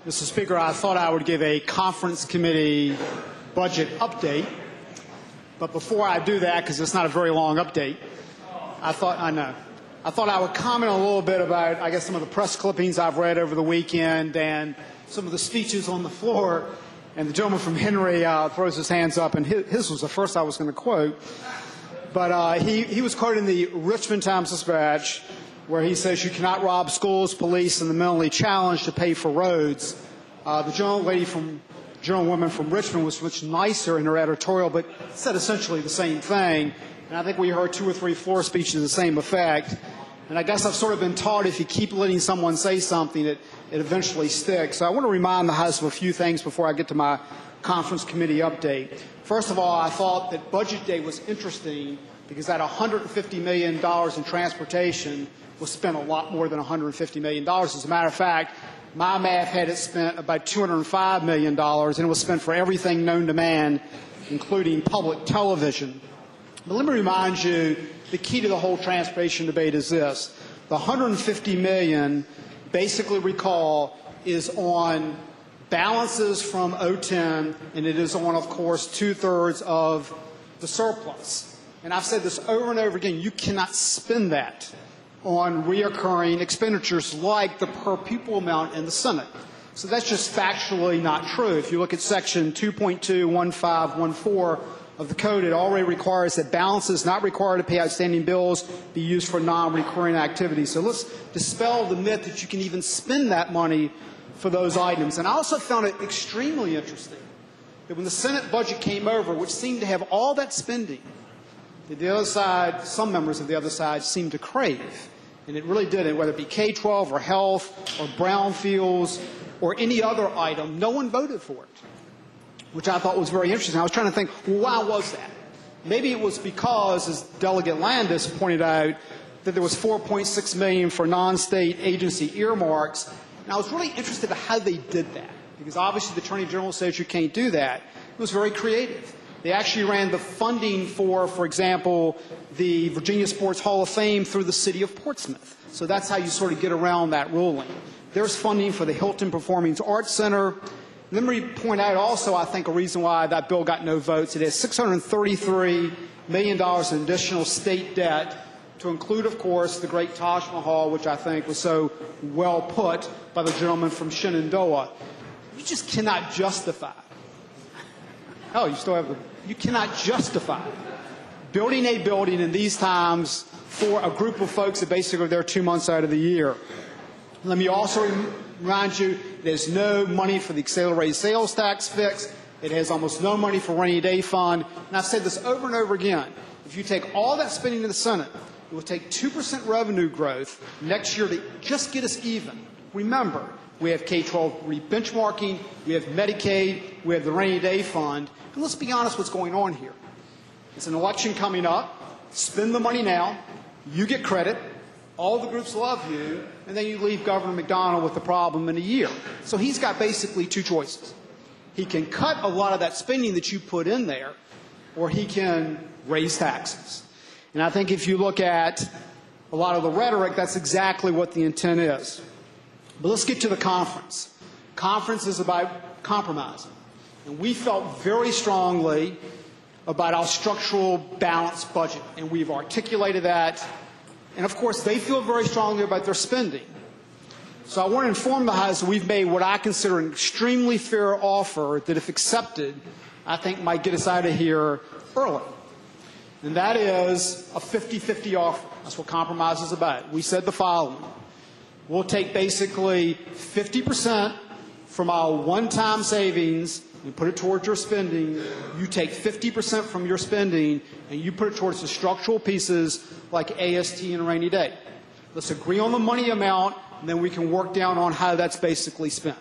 Mr. Speaker, I thought I would give a conference committee budget update, but before I do that, because it's not a very long update, I thought I would comment a little bit about, I guess, some of the press clippings I've read over the weekend and some of the speeches on the floor. And the gentleman from Henry throws his hands up, and his was the first I was going to quote. But he was quoting the Richmond Times-Dispatch, where he says you cannot rob schools, police, and the mentally challenged to pay for roads. The gentlewoman from Richmond was much nicer in her editorial, but said essentially the same thing. And I think we heard 2 or 3 floor speeches to the same effect. And I guess I've sort of been taught if you keep letting someone say something, it eventually sticks. So I want to remind the House of a few things before I get to my conference committee update. First of all, I thought that Budget Day was interesting because that $150 million in transportation was spent a lot more than $150 million. As a matter of fact, my math had it spent about $205 million, and it was spent for everything known to man, including public television. But let me remind you, the key to the whole transportation debate is this. The $150 million, basically recall, is on balances from 2010, and it is on, of course, 2/3 of the surplus. And I've said this over and over again, you cannot spend that on reoccurring expenditures like the per pupil amount in the Senate. So that's just factually not true. If you look at section 2.21514 of the code, it already requires that balances not required to pay outstanding bills be used for non-recurring activities. So let's dispel the myth that you can even spend that money for those items. And I also found it extremely interesting that when the Senate budget came over, which seemed to have all that spending, that the other side, some members of the other side, seemed to crave. And it really didn't, whether it be K-12 or health or brownfields or any other item, no one voted for it, which I thought was very interesting. I was trying to think, well, why was that? Maybe it was because, as Delegate Landis pointed out, that there was $4.6 million for non-state agency earmarks. And I was really interested in how they did that, because obviously the Attorney General says you can't do that. It was very creative. They actually ran the funding for example, the Virginia Sports Hall of Fame through the city of Portsmouth. So that's how you sort of get around that ruling. There's funding for the Hilton Performing Arts Center. Let me point out also, I think, a reason why that bill got no votes. It has $633 million in additional state debt, to include, of course, the great Taj Mahal, which I think was so well put by the gentleman from Shenandoah. You just cannot justify. Oh, you cannot justify building a building in these times for a group of folks that basically are there 2 months out of the year. Let me also remind you, there's no money for the accelerated sales tax fix. It has almost no money for rainy day fund. And I've said this over and over again. If you take all that spending in the Senate, it will take 2% revenue growth next year to just get us even. Remember, we have K-12 re-benchmarking, we have Medicaid, we have the rainy day fund. And let's be honest what's going on here. It's an election coming up. Spend the money now. You get credit. All the groups love you. And then you leave Governor McDonnell with the problem in a year. So he's got basically 2 choices. He can cut a lot of that spending that you put in there, or he can raise taxes. And I think if you look at a lot of the rhetoric, that's exactly what the intent is. But let's get to the conference. Conference is about compromising. And we felt very strongly about our structural balanced budget, and we've articulated that. And of course, they feel very strongly about their spending. So I want to inform the House that we've made what I consider an extremely fair offer that, if accepted, I think might get us out of here early. And that is a 50-50 offer. That's what compromise is about. We said the following. We'll take basically 50% from our one-time savings and put it towards your spending. You take 50% from your spending and you put it towards the structural pieces like AST and rainy day. Let's agree on the money amount, and then we can work down on how that's basically spent.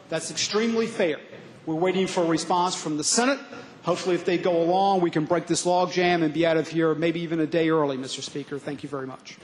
That's extremely fair. We're waiting for a response from the Senate. Hopefully, if they go along, we can break this logjam and be out of here maybe even a day early, Mr. Speaker. Thank you very much.